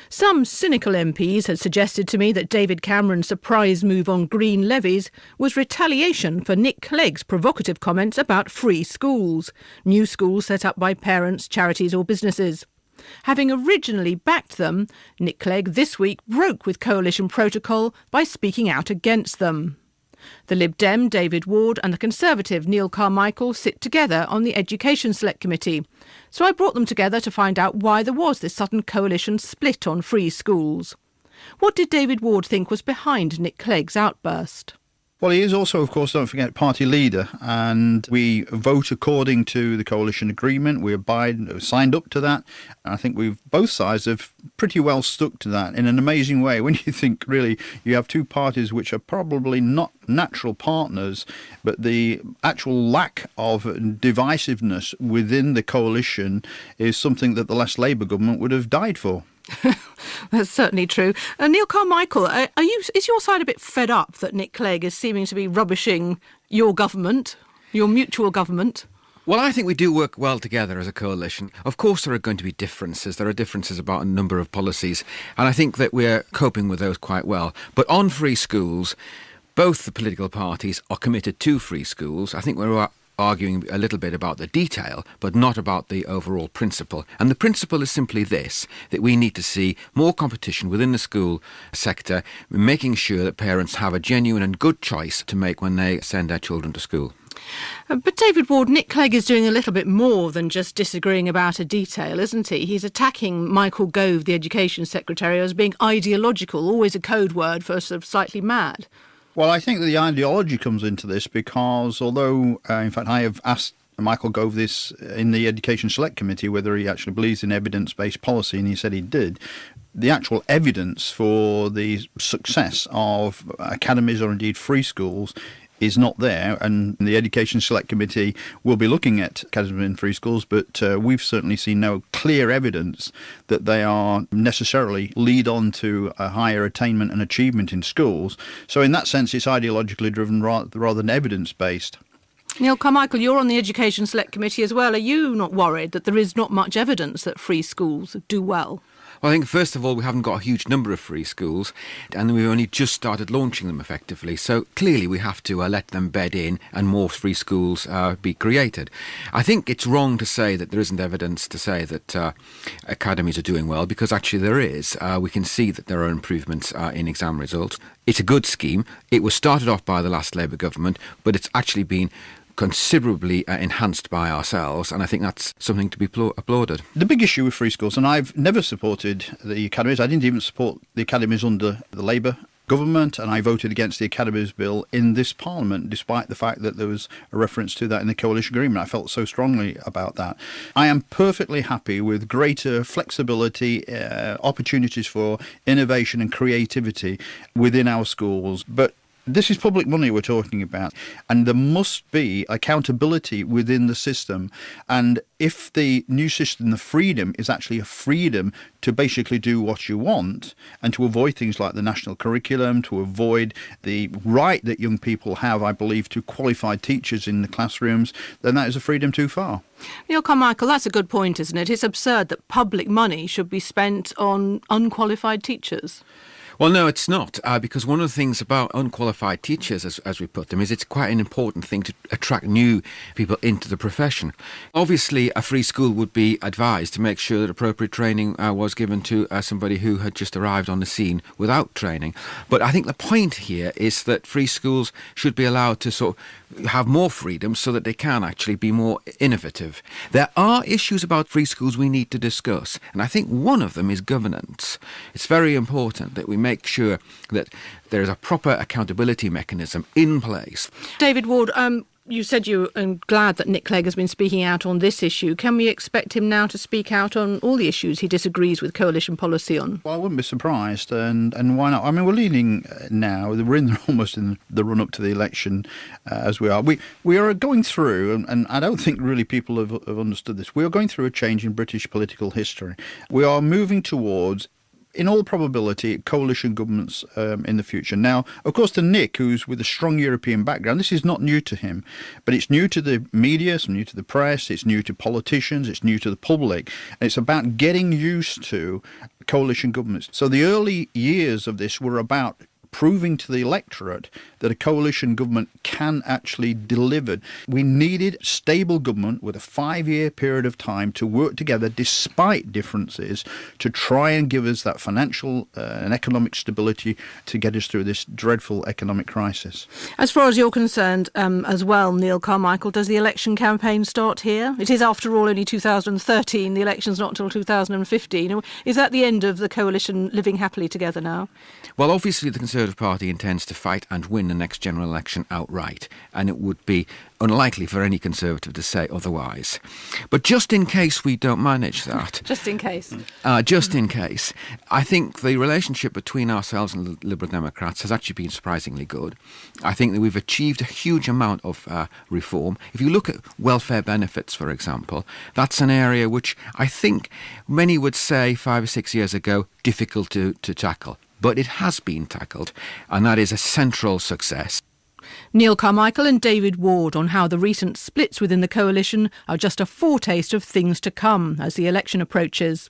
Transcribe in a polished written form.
Some cynical MPs had suggested to me that David Cameron's surprise move on green levies was retaliation for Nick Clegg's provocative comments about free schools, new schools set up by parents, charities or businesses. Having originally backed them, Nick Clegg this week broke with coalition protocol by speaking out against them. The Lib Dem David Ward and the Conservative Neil Carmichael sit together on the Education Select Committee, so I brought them together to find out why there was this sudden coalition split on free schools. What did David Ward think was behind Nick Clegg's outburst? Well, he is also, of course, don't forget, party leader, and we vote according to the coalition agreement. We signed up to that, and I think both sides have pretty well stuck to that in an amazing way. When you think, really, you have two parties which are probably not natural partners, but the actual lack of divisiveness within the coalition is something that the last Labour government would have died for. That's certainly true. Neil Carmichael, is your side a bit fed up that Nick Clegg is seeming to be rubbishing your government, your mutual government? Well, I think we do work well together as a coalition. Of course, there are going to be differences. There are differences about a number of policies, and I think that we're coping with those quite well. But on free schools, both the political parties are committed to free schools. I think we're arguing a little bit about the detail, but not about the overall principle. And the principle is simply this, that we need to see more competition within the school sector, making sure that parents have a genuine and good choice to make when they send their children to school. But David Ward, Nick Clegg is doing a little bit more than just disagreeing about a detail, isn't he? He's attacking Michael Gove, the Education Secretary, as being ideological, always a code word for sort of slightly mad. Well, I think that the ideology comes into this because although, in fact, I have asked Michael Gove this in the Education Select Committee whether he actually believes in evidence-based policy, and he said he did. The actual evidence for the success of academies or indeed free schools is not there, and the Education Select Committee will be looking at academies and free schools, but we've certainly seen no clear evidence that they are necessarily lead on to a higher attainment and achievement in schools. So in that sense, it's ideologically driven rather than evidence-based. Neil Carmichael, you're on the Education Select Committee as well. Are you not worried that there is not much evidence that free schools do well? Well, I think, first of all, we haven't got a huge number of free schools, and we've only just started launching them effectively. So clearly we have to let them bed in and more free schools be created. I think it's wrong to say that there isn't evidence to say that academies are doing well, because actually there is. We can see that there are improvements in exam results. It's a good scheme. It was started off by the last Labour government, but it's actually been considerably enhanced by ourselves, and I think that's something to be applauded. The big issue with free schools, and I've never supported the academies, I didn't even support the academies under the Labour government, and I voted against the Academies Bill in this Parliament, despite the fact that there was a reference to that in the coalition agreement. I felt so strongly about that. I am perfectly happy with greater flexibility, opportunities for innovation and creativity within our schools, but this is public money we're talking about, and there must be accountability within the system. And if the new system, the freedom, is actually a freedom to basically do what you want and to avoid things like the national curriculum, to avoid the right that young people have, I believe, to qualified teachers in the classrooms, then that is a freedom too far. Neil Carmichael, that's a good point, isn't it? It's absurd that public money should be spent on unqualified teachers. Well, no, it's not, because one of the things about unqualified teachers, as we put them, is it's quite an important thing to attract new people into the profession. Obviously, a free school would be advised to make sure that appropriate training was given to somebody who had just arrived on the scene without training. But I think the point here is that free schools should be allowed to sort of have more freedom so that they can actually be more innovative. There are issues about free schools we need to discuss, and I think one of them is governance. It's very important that we make sure that there is a proper accountability mechanism in place. David Ward, you said you are glad that Nick Clegg has been speaking out on this issue. Can we expect him now to speak out on all the issues he disagrees with coalition policy on? Well, I wouldn't be surprised, and why not? I mean, we're leaning now, we're almost in the run-up to the election as we are. We are going through, and I don't think really people have understood this, we are going through a change in British political history. We are moving towards in all probability, coalition governments in the future. Now, of course, to Nick, who's with a strong European background, this is not new to him, but it's new to the media, it's new to the press, it's new to politicians, it's new to the public, and it's about getting used to coalition governments. So the early years of this were about proving to the electorate that a coalition government can actually deliver. We needed stable government with a 5-year period of time to work together despite differences to try and give us that financial and economic stability to get us through this dreadful economic crisis. As far as you're concerned as well, Neil Carmichael, does the election campaign start here? It is, after all, only 2013. The election's not until 2015. Is that the end of the coalition living happily together now? Well, obviously the Conservative Party intends to fight and win the next general election outright, and it would be unlikely for any Conservative to say otherwise. But just in case we don't manage that... Just in case. Just in case. I think the relationship between ourselves and the Liberal Democrats has actually been surprisingly good. I think that we've achieved a huge amount of reform. If you look at welfare benefits, for example, that's an area which I think many would say 5 or 6 years ago, difficult to tackle. But it has been tackled, and that is a central success. Neil Carmichael and David Ward on how the recent splits within the coalition are just a foretaste of things to come as the election approaches.